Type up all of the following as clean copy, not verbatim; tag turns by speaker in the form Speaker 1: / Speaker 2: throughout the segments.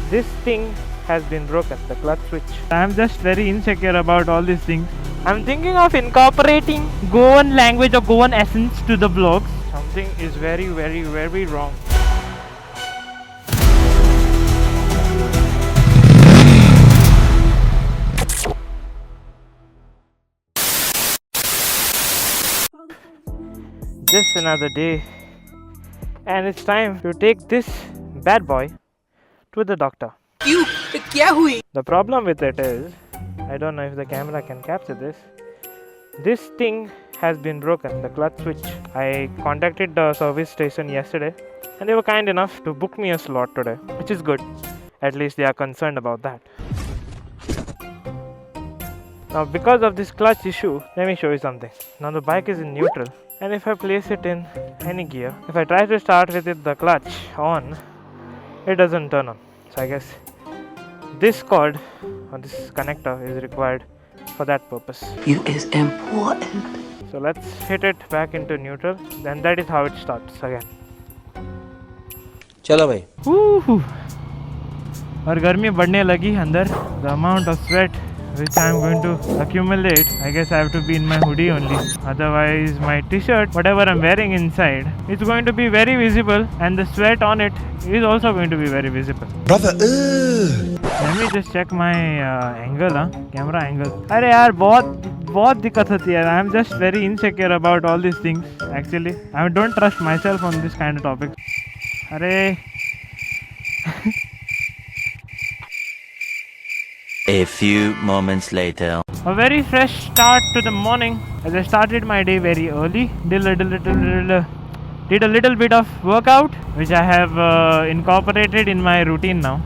Speaker 1: This thing has been broken, the clutch switch. I'm just very insecure about all these things. I'm thinking of incorporating Goan language or Goan essence to the vlogs. Something is very wrong. Just another day, and it's time to take this bad boy to the doctor. The problem with it is, I don't know if the camera can capture this. This thing has been broken, the clutch switch. I contacted the service station yesterday and they were kind enough to book me a slot today, which is good. At least they are concerned about that. Now because of this clutch issue, let me show you something. Now the bike is in neutral, and if I place it in any gear, if I try to start with it the clutch on, it doesn't turn on. So I guess this cord or this connector is required for that purpose.
Speaker 2: You is important.
Speaker 1: So let's hit it back into neutral, then that is how it starts again.
Speaker 3: चलो भाई.
Speaker 1: और गर्मी बढ़ने लगी अंदर. The amount of sweat which I am going to accumulate, I guess I have to be in my hoodie only. Otherwise my t-shirt, whatever I am wearing inside, it's going to be very visible, and the sweat on it is also going to be very visible.
Speaker 3: Brother,
Speaker 1: Let me just check my angle, camera angle. अरे यार बहुत दिक्कत होती है. I am just very insecure about all these things actually. I don't trust myself on this kind of topics. अरे
Speaker 4: A few moments later.
Speaker 1: A very fresh start to the morning, as I started my day very early. Did a little bit of workout, which I have incorporated in my routine now.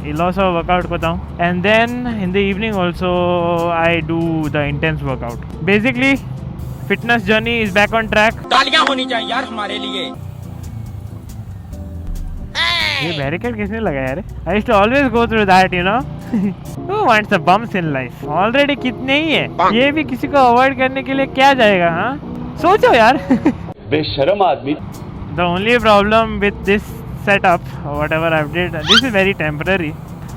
Speaker 1: Lots of workout करता हूँ. And then in the evening also I do the intense workout. Basically, fitness journey is back on track.
Speaker 5: तालियां होनी चाहिए यार हमारे लिए.
Speaker 1: ये barricade किसने लगाया यार? I used to always go through that, you know. Who wants the bumps in life? Already कितने ही है. ये भी किसी को अवॉइड करने के लिए क्या जाएगा, हाँ? सोचो यार.
Speaker 3: बेशरम आदमी.
Speaker 1: The only problem with this setup or whatever I've did, this is very temporary.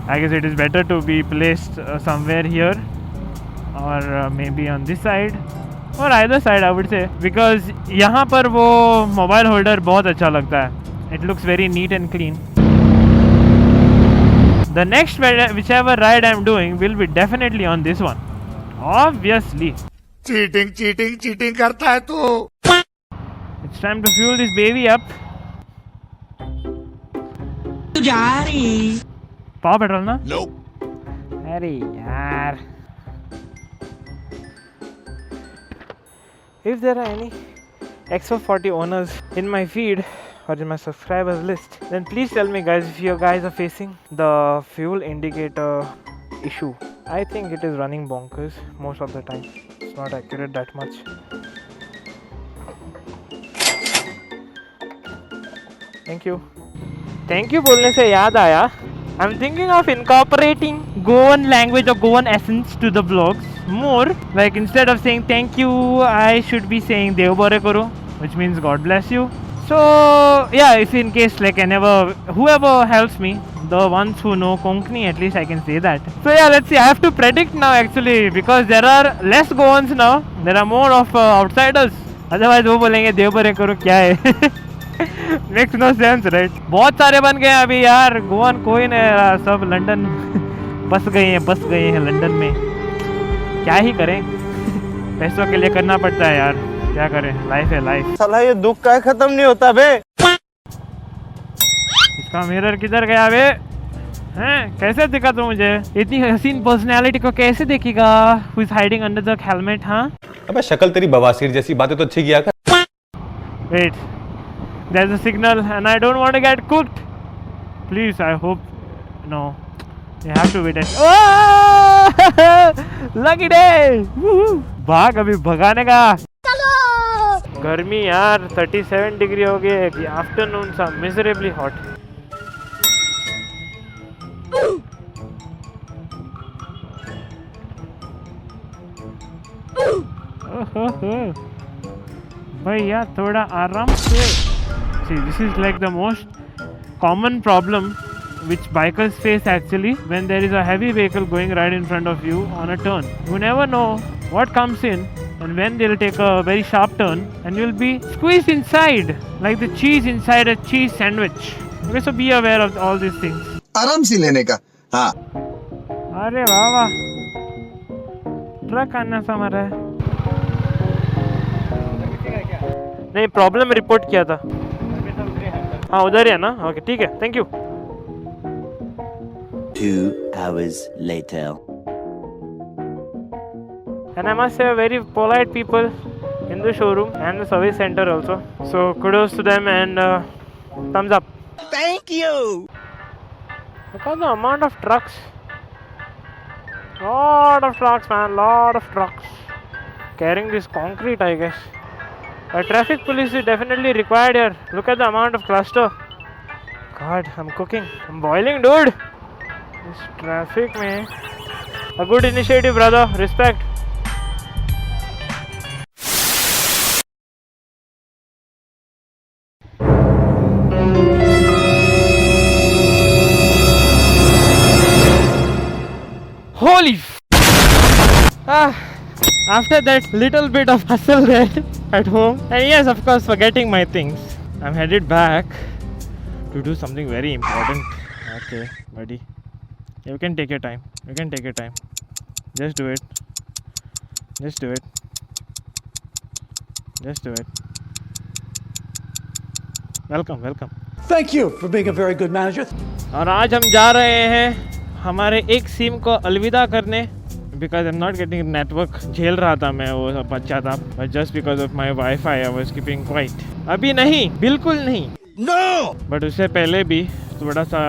Speaker 1: I guess it is better to be placed somewhere here or maybe on this side or either side I would say, because यहाँ पर वो mobile holder बहुत अच्छा लगता है. It looks very neat and clean. The next whichever ride I'm doing will be definitely on this one. Obviously.
Speaker 3: Cheating करता है तू.
Speaker 1: It's time to fuel this baby up.
Speaker 2: तू जा रही.
Speaker 1: पावर पेट्रोल ना?
Speaker 3: Nope.
Speaker 1: अरे यार. If there are any X440 owners in my feed or in my subscribers list, then please tell me guys if you guys are facing the fuel indicator issue. I think it is running bonkers most of the time. It's not accurate that much. Thank you बोलने से याद आया, I'm thinking of incorporating Goan language or Goan essence to the vlogs more. Like instead of saying thank you, I should be saying Dev Bore Karo, which means God bless you. So yeah, if in case like whoever helps me, the ones who know Konkani, at least I can say that. So yeah, let's see. I have to predict now actually, because there are less Goans now. There are more of outsiders. Otherwise वो बोलेंगे देव बरे करो क्या है. Makes no sense, right? बहुत सारे बन गए अभी यार. गोवन कोई नहीं रहा, सब लंदन बस गए हैं लंदन में. क्या ही करें, पैसों के लिए करना पड़ता है यार. क्या करें, लाइफ है लाइफ.
Speaker 3: साला ये दुख का खत्म नहीं होता बे.
Speaker 1: इसका मिरर किधर गया बे? हैं, कैसे दिखा तू मुझे? इतनी हसीन पर्सनैलिटी को कैसे देखेगा? Who is hiding under the helmet, हाँ?
Speaker 3: अबे शक्ल तेरी बवासीर जैसी, बातें तो अच्छी किया कर.
Speaker 1: Wait, there's a signal and I don't want to get cooked. Please, I hope no. You have to wait. Oh! Lucky day! Woohoo! भाग अभी भगाने का. गर्मी यार 37 डिग्री हो गए. आफ्टरनून सा miserably hot. भैया थोड़ा आराम से. See, this is like the most common problem which bikers face actually when there is a heavy vehicle going right in front of you on a turn. You never know what comes in and when they'll take a very sharp turn and you'll be squeezed inside like the cheese inside a cheese sandwich. Okay, so be aware of all these things.
Speaker 6: आराम से लेने का हाँ
Speaker 1: अरे वाह वाह, truck आना समझ है। नहीं, प्रॉब्लम रिपोर्ट किया था। हाँ उधर ही है ना, ओके ठीक है, thank you.
Speaker 4: 2 hours later.
Speaker 1: And I must say, very polite people in the showroom and the service center also. So kudos to them and thumbs up.
Speaker 5: Thank you.
Speaker 1: Look at the amount of trucks. Lot of trucks, man. Lot of trucks carrying this concrete, I guess. A traffic police is definitely required here. Look at the amount of cluster. God, I'm cooking. I'm boiling, dude. This traffic, man. A good initiative, brother. Respect. Holy after that little bit of hustle there at home, and yes, of course, forgetting my things, I'm headed back to do something very important. Okay, buddy, you can take your time. You can take your time. Just do it. Just do it. Just do it. Welcome, welcome.
Speaker 7: Thank you for being a very good manager.
Speaker 1: और आज हम जा रहे हैं हमारे एक SIM को अलविदा करने, because I am not getting network. झेल रहा था मैं वो सब अच्छा था, but just because of my wifi I was keeping quiet. अभी नहीं, बिल्कुल नहीं, नो। बट उससे पहले भी थोड़ा सा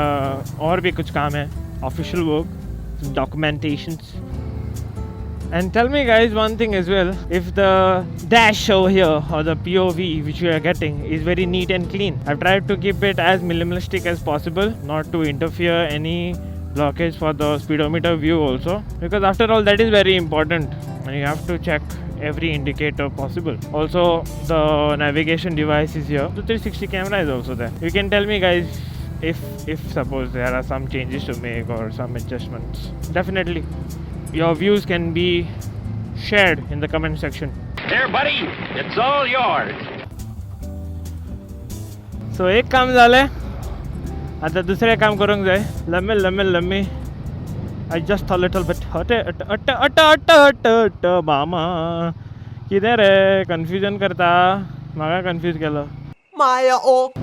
Speaker 1: और भी कुछ काम है, official work, documentations. And tell me guys one thing as well, if the dash over here or the POV which you are getting is very neat and clean, I've tried to keep it as minimalistic as possible, not to interfere any blockage for the speedometer view also, because after all that is very important and you have to check every indicator possible. Also the navigation device is here, the 360 camera is also there. You can tell me guys if suppose there are some changes to make or some adjustments. Definitely your views can be shared in the comment section.
Speaker 5: Here, buddy, it's all yours.
Speaker 1: So एक काम झालंय, आता दुसरे काम करूंक जाय. लम्मे I just a little bit हट मामा कितें रे कन्फ्युजन करता, म्हाका confuse Kelo.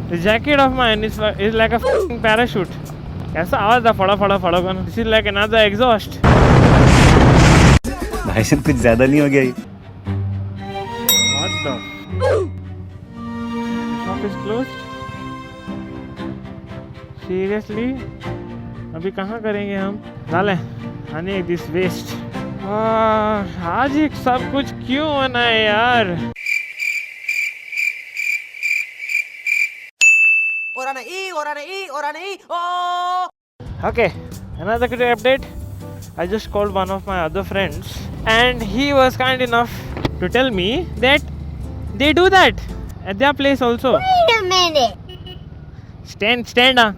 Speaker 1: The jacket of mine is like a f***ing parachute. ऐसा आवाज था फड़ा कौन. This is like another exhaust.
Speaker 8: भाई साहब कुछ ज्यादा नहीं हो गया ये?
Speaker 1: What the? Shop is closed. Seriously? अभी कहाँ करेंगे हम? डालें हनी दिस वेस्ट. आज एक सब कुछ क्यों होना है यार? Okay, another good update. I just called one of my other friends and he was kind enough to tell me that they do that at their place also.
Speaker 9: Wait a minute.
Speaker 1: Stand.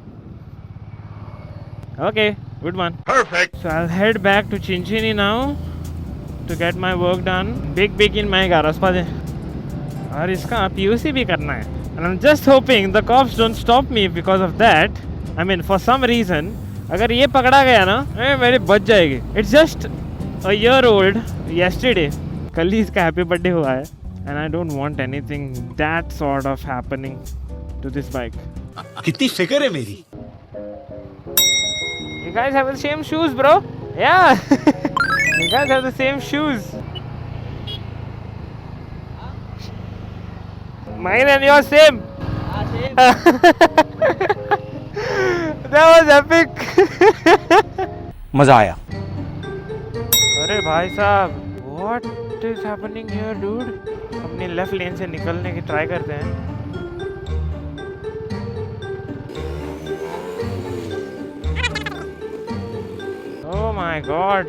Speaker 1: Okay, good one. Perfect. So I'll head back to Chinchini now to get my work done. Big in my garage pa. और इसका PUC भी करना है. And I'm just hoping the cops don't stop me because of that. I mean, for some reason, अगर ये पकड़ा गया ना, मेरी बच जाएगी. It's just a year old yesterday. कल ही इसका हैप्पी बर्थडे हुआ है. And I don't want anything that sort of happening to this bike.
Speaker 7: कितनी फिक्र है मेरी.
Speaker 1: You guys have the same shoes, bro. Yeah. You guys have the same shoes. Mine and yours same. That was epic.
Speaker 8: मजा आया.
Speaker 1: अरे भाई साहब, what is happening here, dude? अपनी लेफ्ट लेन से निकलने की ट्राई करते हैं. Oh my God,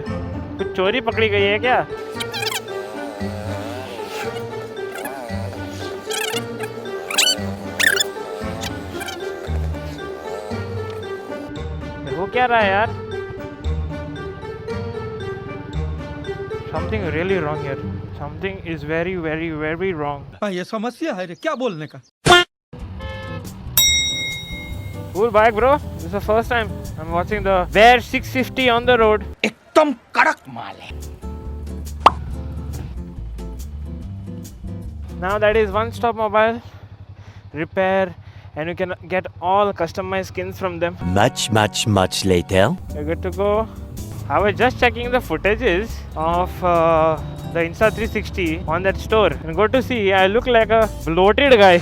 Speaker 1: कुछ चोरी पकड़ी गई है क्या? क्या रहा है यार? Something really wrong here. Something is very, very, very wrong.
Speaker 7: ये समस्या है रे, क्या बोलने का?
Speaker 1: Cool bike, bro. This is the first time I'm watching the Bear 650 on the road.
Speaker 7: एकदम कड़क माल है.
Speaker 1: Now that is One Stop Mobile Repair, and you can get all customized skins from them.
Speaker 4: Much later.
Speaker 1: You're good to go. I was just checking the footages of the Insta 360 on that store, and go to see I look like a bloated guy.